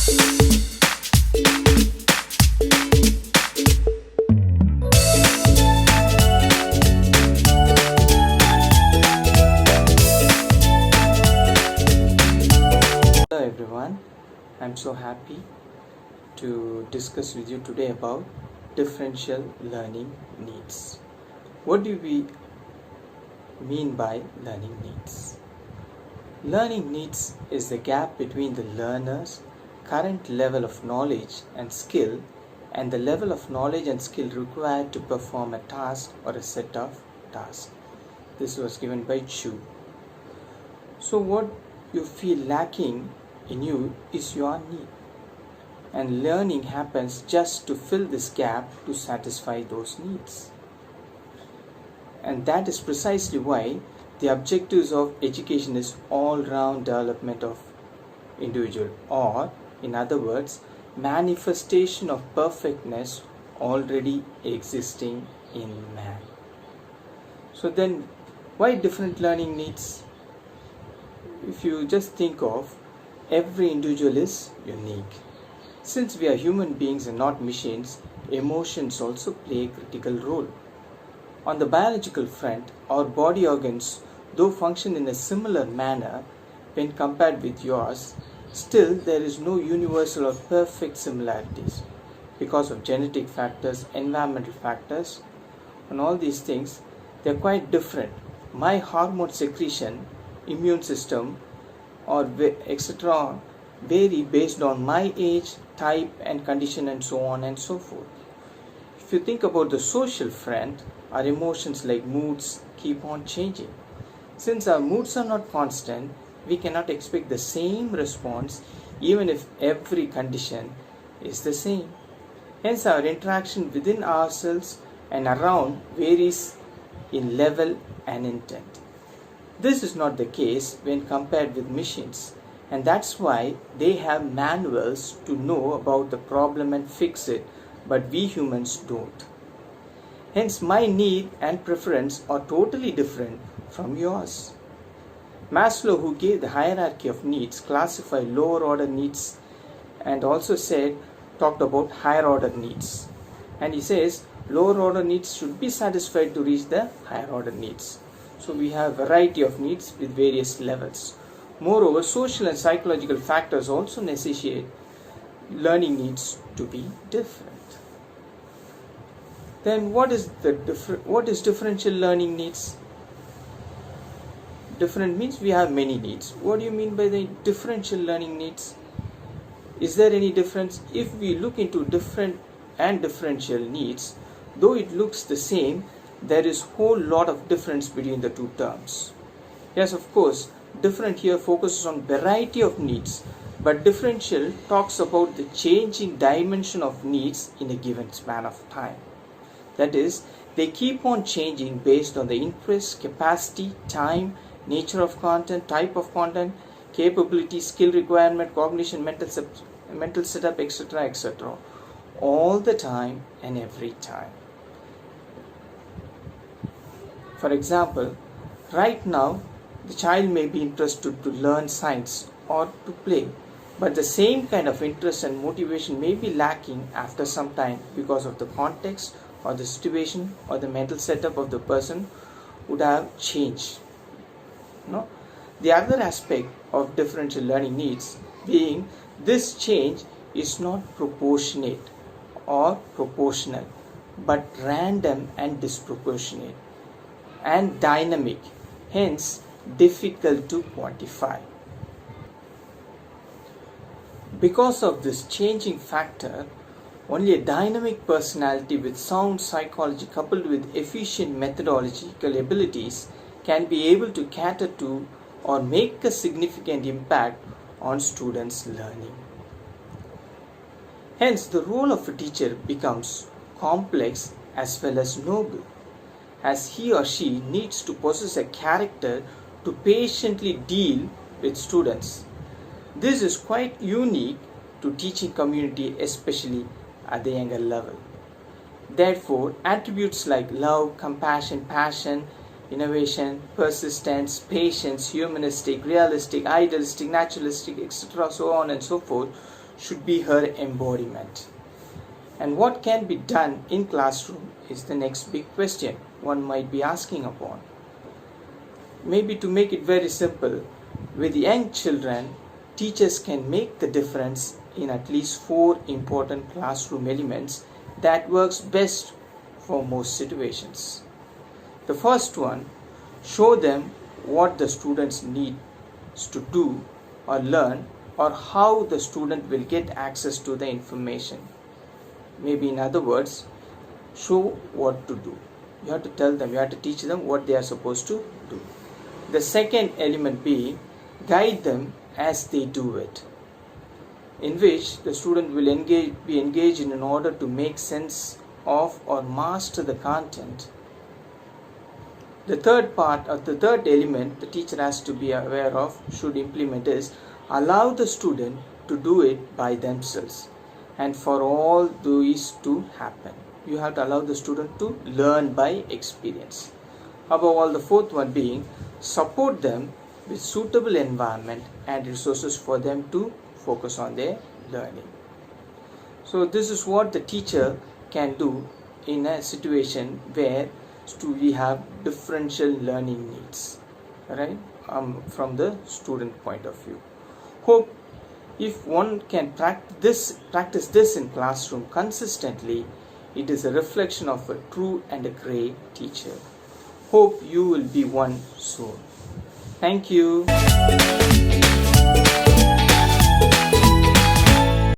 Hello everyone, I'm so happy to discuss with you today about differential learning needs. What do we mean by learning needs? Learning needs is the gap between the learner's current level of knowledge and skill and the level of knowledge and skill required to perform a task or a set of tasks. This was given by Chu. So what you feel lacking in you is your need, and learning happens just to fill this gap to satisfy those needs. And that is precisely why the objectives of education is all-round development of individual, or in other words, manifestation of perfectness already existing in man. So then why different learning needs? If you just think of, every individual is unique. Since we are human beings and not machines, emotions also play a critical role. On the biological front, our body organs, though function in a similar manner when compared with yours, still there is no universal or perfect similarities because of genetic factors, environmental factors, and all these things. They are quite different. My hormone secretion, immune system, or etc. vary based on my age, type and condition, and so on and so forth. If you think about the social front, our emotions like moods keep on changing. Since our moods are not constant, we cannot expect the same response even if every condition is the same. Hence our interaction within ourselves and around varies in level and intent. This is not the case when compared with machines, and that's why they have manuals to know about the problem and fix it, but we humans don't. Hence my need and preference are totally different from yours. Maslow, who gave the hierarchy of needs, classified lower order needs and also talked about higher order needs. And he says lower order needs should be satisfied to reach the higher order needs. So we have a variety of needs with various levels. Moreover, social and psychological factors also necessitate learning needs to be different. Then what is differential learning needs? Different means we have many needs. What do you mean by the differential learning needs? Is there any difference? If we look into different and differential needs, though it looks the same, there is a whole lot of difference between the two terms. Yes, of course, different here focuses on variety of needs, but differential talks about the changing dimension of needs in a given span of time. That is, they keep on changing based on the interest, capacity, time, nature of content, type of content, capability, skill requirement, cognition, mental setup, etc., etc. all the time and every time. For example, right now the child may be interested to learn science or to play, but the same kind of interest and motivation may be lacking after some time because of the context or the situation or the mental setup of the person would have changed. No? The other aspect of differential learning needs being this change is not proportionate or proportional, but random and disproportionate and dynamic, hence difficult to quantify. Because of this changing factor, only a dynamic personality with sound psychology coupled with efficient methodological abilities can be able to cater to or make a significant impact on students' learning. Hence, the role of a teacher becomes complex as well as noble, as he or she needs to possess a character to patiently deal with students. This is quite unique to teaching community, especially at the younger level. Therefore, attributes like love, compassion, passion, innovation, persistence, patience, humanistic, realistic, idealistic, naturalistic, etc., so on and so forth, should be her embodiment. And what can be done in classroom is the next big question one might be asking upon. Maybe to make it very simple, with young children, teachers can make the difference in at least 4 important classroom elements that works best for most situations. The first one, show them what the students need to do or learn, or how the student will get access to the information. Maybe in other words, show what to do. You have to tell them, you have to teach them what they are supposed to do. The second element being, guide them as they do it, in which the student will be engaged in order to make sense of or master the content. The third part, or the third element the teacher has to be aware of, should implement, is allow the student to do it by themselves. And for all these to happen, you have to allow the student to learn by experience. Above all, the fourth one being, support them with suitable environment and resources for them to focus on their learning. So this is what the teacher can do in a situation where we have differential learning needs, right? From the student point of view. Hope if one can practice this in classroom consistently, it is a reflection of a true and a great teacher. Hope you will be one soon. Thank you.